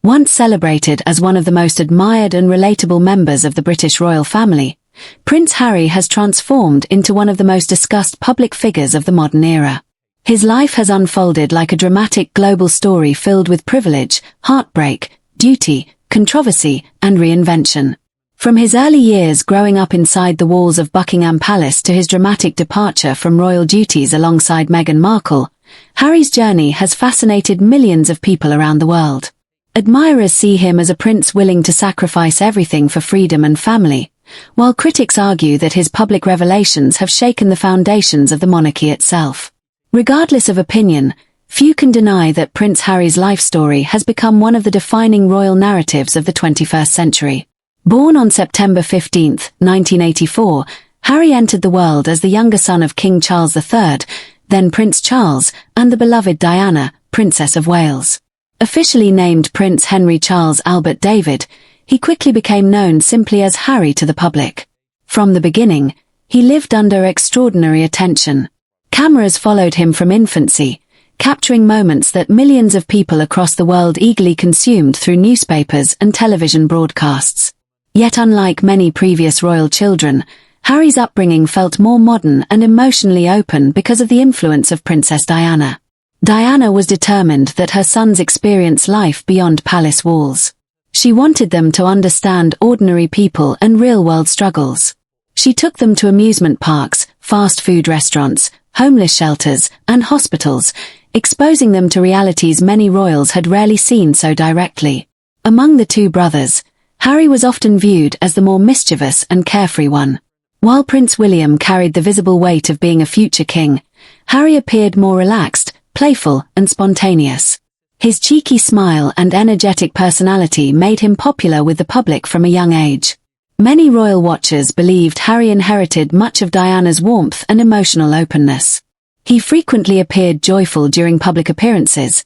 Once celebrated as one of the most admired and relatable members of the British royal family, Prince Harry has transformed into one of the most discussed public figures of the modern era. His life has unfolded like a dramatic global story filled with privilege, heartbreak, duty, controversy, and reinvention. From his early years growing up inside the walls of Buckingham Palace to his dramatic departure from royal duties alongside Meghan Markle, Harry's journey has fascinated millions of people around the world. Admirers see him as a prince willing to sacrifice everything for freedom and family, while critics argue that his public revelations have shaken the foundations of the monarchy itself. Regardless of opinion, few can deny that Prince Harry's life story has become one of the defining royal narratives of the 21st century. Born on September 15, 1984, Harry entered the world as the younger son of King Charles III, then Prince Charles, and the beloved Diana, Princess of Wales. Officially named Prince Henry Charles Albert David, he quickly became known simply as Harry to the public. From the beginning, he lived under extraordinary attention. Cameras followed him from infancy, capturing moments that millions of people across the world eagerly consumed through newspapers and television broadcasts. Yet unlike many previous royal children, Harry's upbringing felt more modern and emotionally open because of the influence of Princess Diana. Diana was determined that her sons experience life beyond palace walls. She wanted them to understand ordinary people and real-world struggles. She took them to amusement parks, fast food restaurants, homeless shelters, and hospitals, exposing them to realities many royals had rarely seen so directly. Among the two brothers, Harry was often viewed as the more mischievous and carefree one. While Prince William carried the visible weight of being a future king, Harry appeared more relaxed, playful, and spontaneous. His cheeky smile and energetic personality made him popular with the public from a young age. Many royal watchers believed Harry inherited much of Diana's warmth and emotional openness. He frequently appeared joyful during public appearances,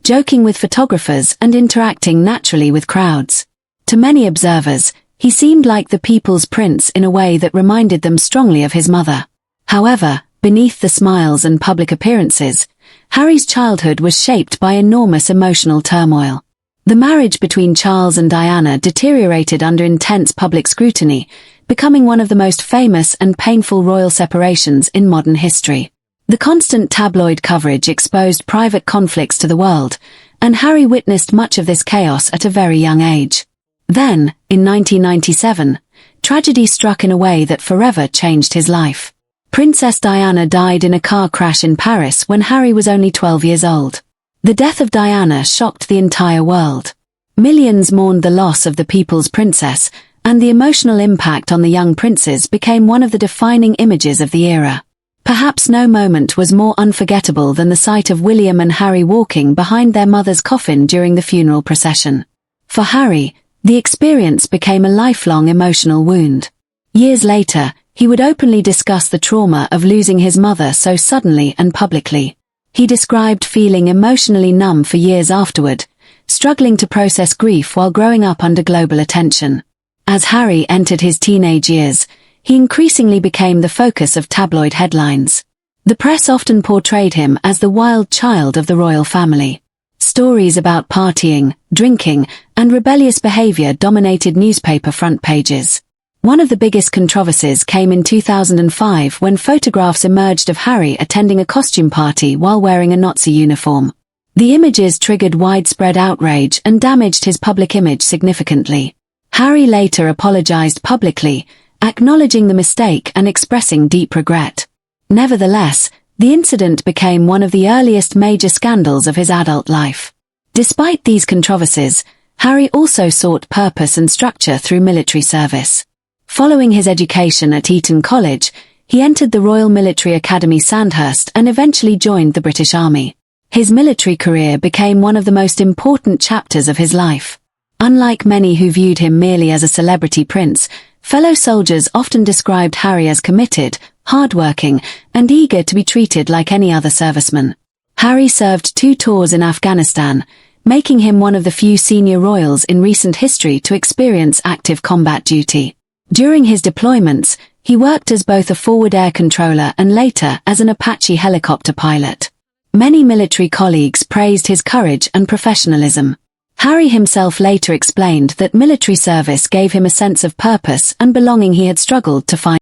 joking with photographers and interacting naturally with crowds. To many observers, he seemed like the people's prince in a way that reminded them strongly of his mother. However, beneath the smiles and public appearances, Harry's childhood was shaped by enormous emotional turmoil. The marriage between Charles and Diana deteriorated under intense public scrutiny, becoming one of the most famous and painful royal separations in modern history. The constant tabloid coverage exposed private conflicts to the world, and Harry witnessed much of this chaos at a very young age. Then, in 1997, tragedy struck in a way that forever changed his life. Princess Diana died in a car crash in Paris when Harry was only 12 years old. The death of Diana shocked the entire world. Millions mourned the loss of the people's princess, and the emotional impact on the young princes became one of the defining images of the era. Perhaps no moment was more unforgettable than the sight of William and Harry walking behind their mother's coffin during the funeral procession. For Harry, the experience became a lifelong emotional wound. Years later, he would openly discuss the trauma of losing his mother so suddenly and publicly. He described feeling emotionally numb for years afterward, struggling to process grief while growing up under global attention. As Harry entered his teenage years, he increasingly became the focus of tabloid headlines. The press often portrayed him as the wild child of the royal family. Stories about partying, drinking, and rebellious behavior dominated newspaper front pages. One of the biggest controversies came in 2005 when photographs emerged of Harry attending a costume party while wearing a Nazi uniform. The images triggered widespread outrage and damaged his public image significantly. Harry later apologized publicly, acknowledging the mistake and expressing deep regret. Nevertheless, the incident became one of the earliest major scandals of his adult life. Despite these controversies, Harry also sought purpose and structure through military service. Following his education at Eton College, he entered the Royal Military Academy Sandhurst and eventually joined the British Army. His military career became one of the most important chapters of his life. Unlike many who viewed him merely as a celebrity prince, fellow soldiers often described Harry as committed, hardworking, and eager to be treated like any other serviceman. Harry served 2 tours in Afghanistan, making him one of the few senior royals in recent history to experience active combat duty. During his deployments, he worked as both a forward air controller and later as an Apache helicopter pilot. Many military colleagues praised his courage and professionalism. Harry himself later explained that military service gave him a sense of purpose and belonging he had struggled to find.